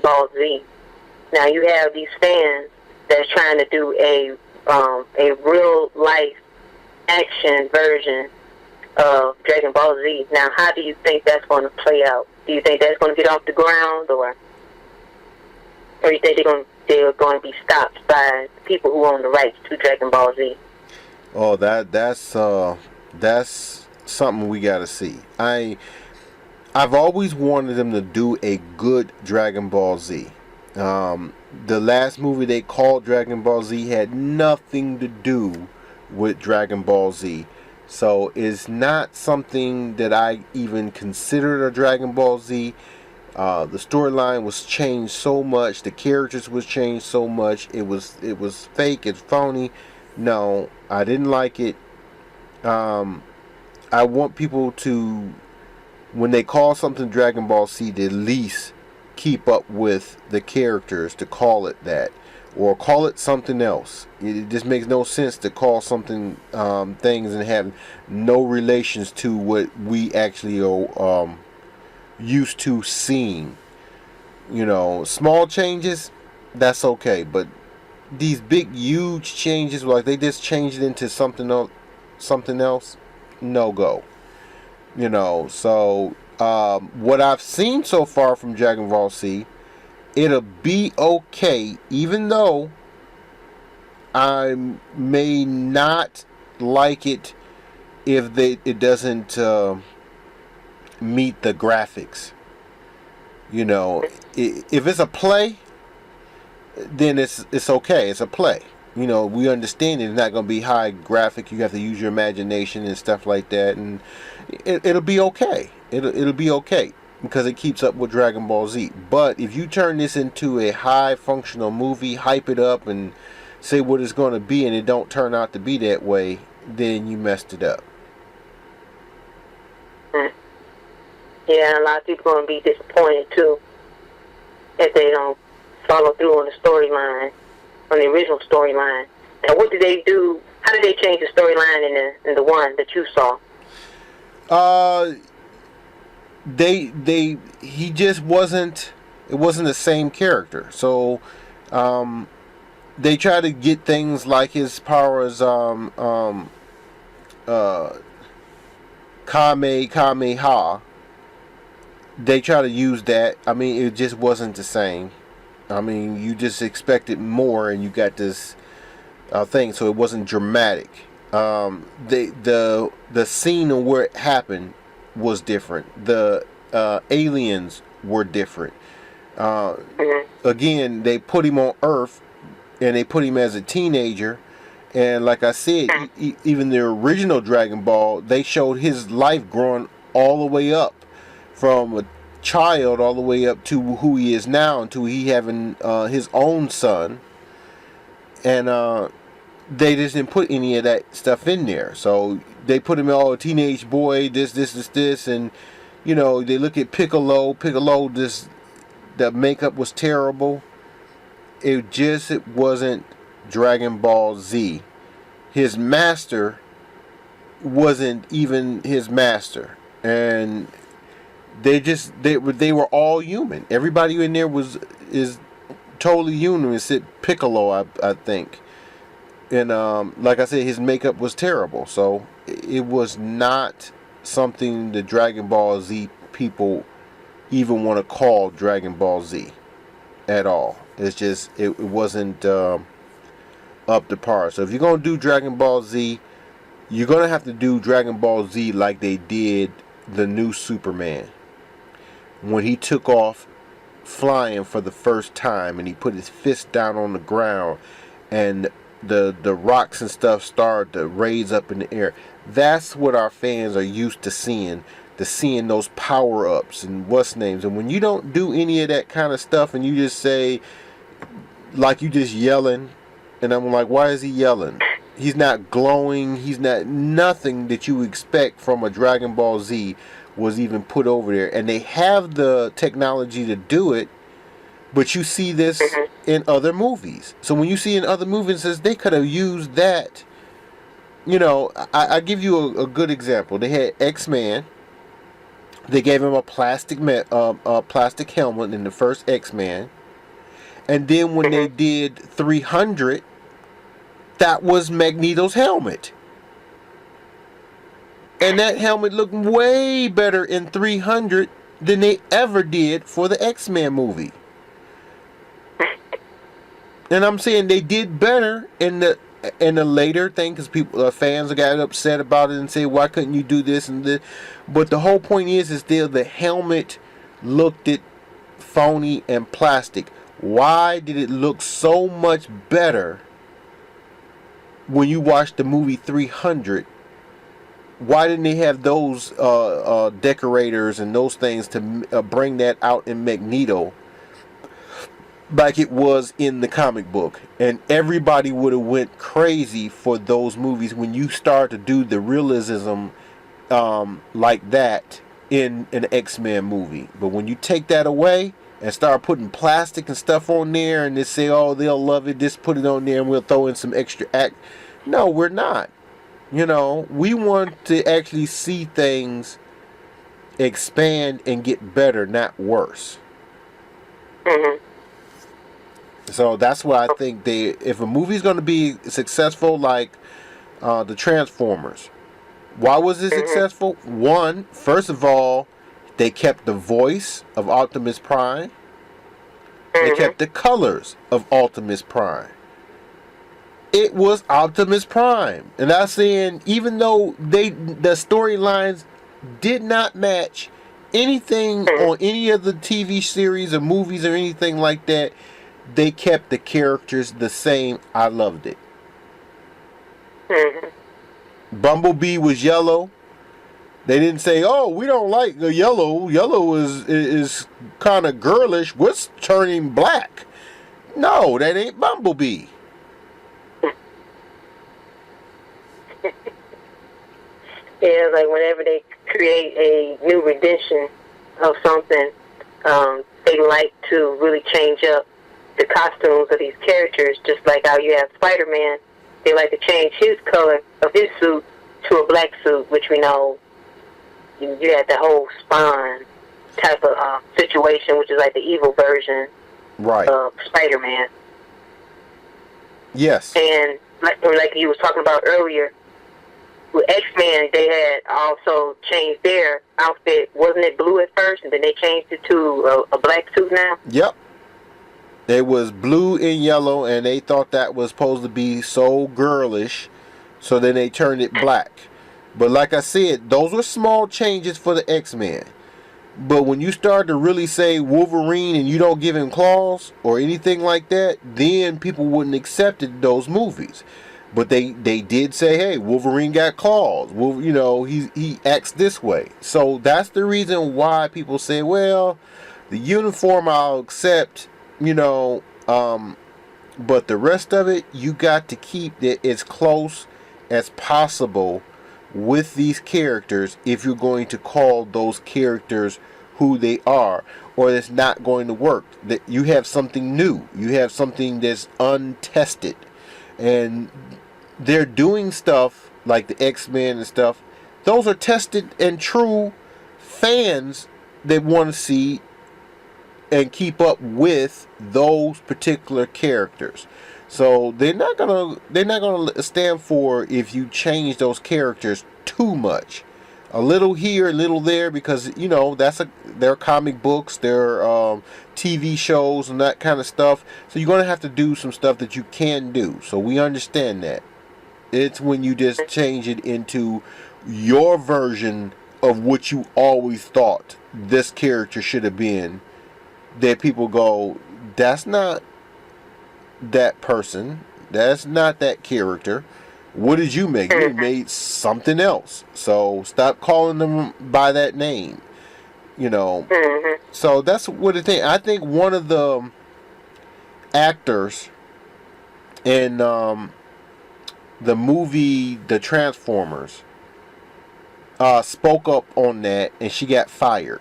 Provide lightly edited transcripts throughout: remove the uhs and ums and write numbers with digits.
Ball Z. Now you have these fans that's trying to do a real life action version of Dragon Ball Z. Now, how do you think that's going to play out? Do you think that's going to get off the ground, or you think they're going to be stopped by people who own the rights to Dragon Ball Z? Oh, that's something we got to see. I've always wanted them to do a good Dragon Ball Z. The last movie they called Dragon Ball Z had nothing to do with Dragon Ball Z. So it's not something that I even considered a Dragon Ball Z. The storyline was changed so much. The characters was changed so much. It was fake. It's phony. No, I didn't like it. I want people to, when they call something Dragon Ball Z, to at least keep up with the characters to call it that, or call it something else. It just makes no sense to call something things and have no relations to what we actually are used to seeing. You know, small changes, that's okay, but these big huge changes, like they just changed it into something else, no go. You know, so what I've seen so far from Dragon Ball Z, it'll be okay, even though I may not like it if it doesn't meet the graphics. You know, if it's a play, then it's okay. It's a play. You know, we understand it's not going to be high graphic. You have to use your imagination and stuff like that, and it'll be okay. It'll be okay because it keeps up with Dragon Ball Z. But if you turn this into a high functional movie, hype it up and say what it's going to be, and it don't turn out to be that way, then you messed it up. Yeah, a lot of people are going to be disappointed too if they don't follow through on the storyline, on the original storyline. And what did they do? How did they change the storyline in the one that you saw? He just wasn't. It wasn't the same character. So, they try to get things like his powers, Kamehameha. They try to use that. I mean, it just wasn't the same. I mean, you just expected more, and you got this thing, so it wasn't dramatic. The scene of where it happened was different. The aliens were different. Again, they put him on Earth, and they put him as a teenager. And like I said, even the original Dragon Ball, they showed his life growing all the way up from a child all the way up to who he is now, until he having his own son. And they just didn't put any of that stuff in there. So they put him all a teenage boy, this, and you know, they look at Piccolo, the makeup was terrible. It wasn't Dragon Ball Z. His master wasn't even his master. And they were all human. Everybody in there is totally human except Piccolo, I think. And like I said, his makeup was terrible. So it was not something the Dragon Ball Z people even want to call Dragon Ball Z at all. It's just it wasn't up to par. So if you're gonna do Dragon Ball Z, you're gonna have to do Dragon Ball Z like they did the new Superman, when he took off flying for the first time and he put his fist down on the ground and the rocks and stuff started to raise up in the air. That's what our fans are used to seeing those power-ups and what's names. And when you don't do any of that kind of stuff and you just say, like, you just yelling, and I'm like, why is he yelling? He's not glowing. He's not, nothing that you expect from a Dragon Ball Z was even put over there. And they have the technology to do it, but you see this in other movies. So when you see in other movies, they could have used that. You know, I give you a good example. They had X-Man They gave him a plastic helmet in the first X-Men, and then when they did 300, that was Magneto's helmet. And that helmet looked way better in 300 than they ever did for the X-Men movie. And I'm saying they did better in the later thing, because people, fans got upset about it and say, why couldn't you do this and this? But the whole point is still the helmet looked it phony and plastic. Why did it look so much better when you watch the movie 300? Why didn't they have those decorators and those things to bring that out in Magneto like it was in the comic book? And everybody would have went crazy for those movies when you start to do the realism like that in an X-Men movie. But when you take that away and start putting plastic and stuff on there and they say, oh, they'll love it, just put it on there and we'll throw in some extra act. No, we're not. You know, we want to actually see things expand and get better, not worse. Mm-hmm. So that's why I think if a movie's going to be successful like the Transformers, why was it successful? One, first of all, they kept the voice of Optimus Prime. They kept the colors of Optimus Prime. It was Optimus Prime. And I'm saying, even though the storylines did not match anything on any of the TV series or movies or anything like that, they kept the characters the same. I loved it. Bumblebee was yellow. They didn't say, oh, we don't like the yellow. Yellow is kind of girlish. What's turning black? No, that ain't Bumblebee. Yeah, like whenever they create a new rendition of something, they like to really change up the costumes of these characters, just like how you have Spider-Man. They like to change his color of his suit to a black suit, which we know you had the whole Spawn type of situation, which is like the evil version of Spider-Man. Yes. And like you was talking about earlier, with X-Men, they had also changed their outfit. Wasn't it blue at first, and then they changed it to a black suit now? Yep. It was blue and yellow, and they thought that was supposed to be so girlish, so then they turned it black. But like I said, those were small changes for the X-Men. But when you start to really say Wolverine and you don't give him claws or anything like that, then people wouldn't accept those movies. But they did say, hey, Wolverine got claws. You know, he acts this way. So that's the reason why people say, well, the uniform I'll accept, you know, but the rest of it, you got to keep it as close as possible with these characters if you're going to call those characters who they are, or it's not going to work. That you have something new. You have something that's untested. And they're doing stuff like the X-Men and stuff. Those are tested and true fans that want to see and keep up with those particular characters. So they're not gonna stand for if you change those characters too much. A little here, a little there, because you know they're comic books, they're TV shows and that kind of stuff. So you're gonna have to do some stuff that you can do. So we understand that. It's when you just change it into your version of what you always thought this character should have been, that people go, that's not that person. That's not that character. What did you make? You made something else. So stop calling them by that name. You know. So that's what I think. I think one of the actors in the movie The Transformers spoke up on that, and she got fired.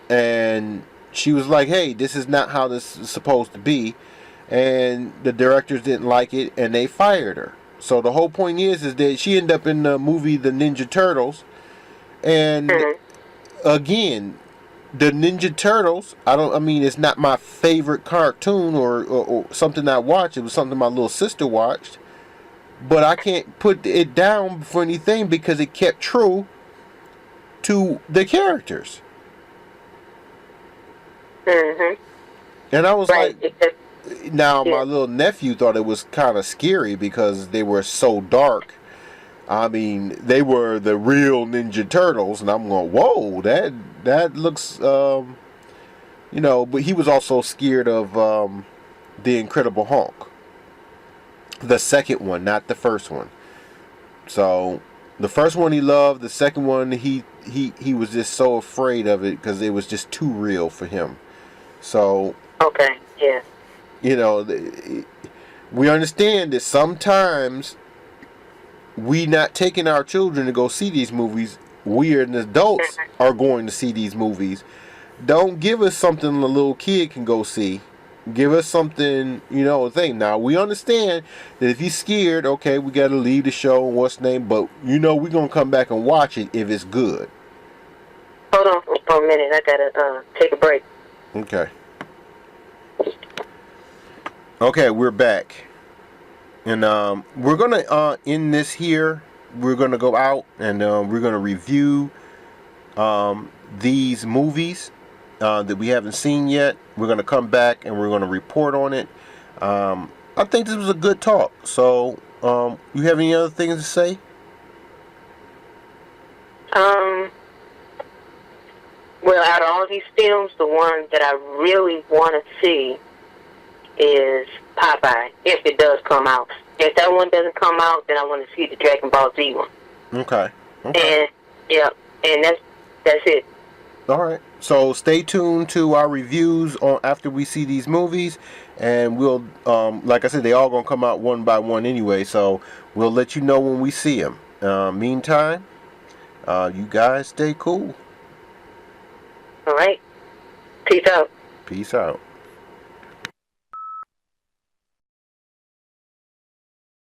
And she was like, hey, this is not how this is supposed to be. And the directors didn't like it, and they fired her. So the whole point is that she ended up in the movie The Ninja Turtles, And again, the Ninja Turtles, I mean, it's not my favorite cartoon or something I watched. It was something my little sister watched. But I can't put it down for anything because it kept true to the characters. And I was Right. like, now my little nephew thought it was kind of scary because they were so dark. I mean, they were the real Ninja Turtles, and I'm going, whoa, that looks, you know. But he was also scared of the Incredible Hulk, the second one, not the first one. So the first one he loved, the second one he was just so afraid of it because it was just too real for him. So Okay. Yeah. you know, we understand that sometimes we not taking our children to go see these movies. We as adults are going to see these movies. Don't give us something a little kid can go see. Give us something, you know, a thing. Now, we understand that if he's scared, okay, we got to leave the show and what's name, but, you know, we're going to come back and watch it if it's good. Hold on for a minute. I got to take a break. Okay. Okay, we're back. And we're going to end this here. We're going to go out and we're going to review these movies that we haven't seen yet. We're going to come back and we're going to report on it. I think this was a good talk. So, you have any other things to say? Well, out of all these films, the one that I really want to see is Popeye, if it does come out. If that one doesn't come out, then I want to see the Dragon Ball Z one. Okay. And and that's it. All right. So stay tuned to our reviews on after we see these movies, and we'll, like I said, they all gonna come out one by one anyway. So we'll let you know when we see them. Meantime, you guys stay cool. All right. Peace out. Peace out.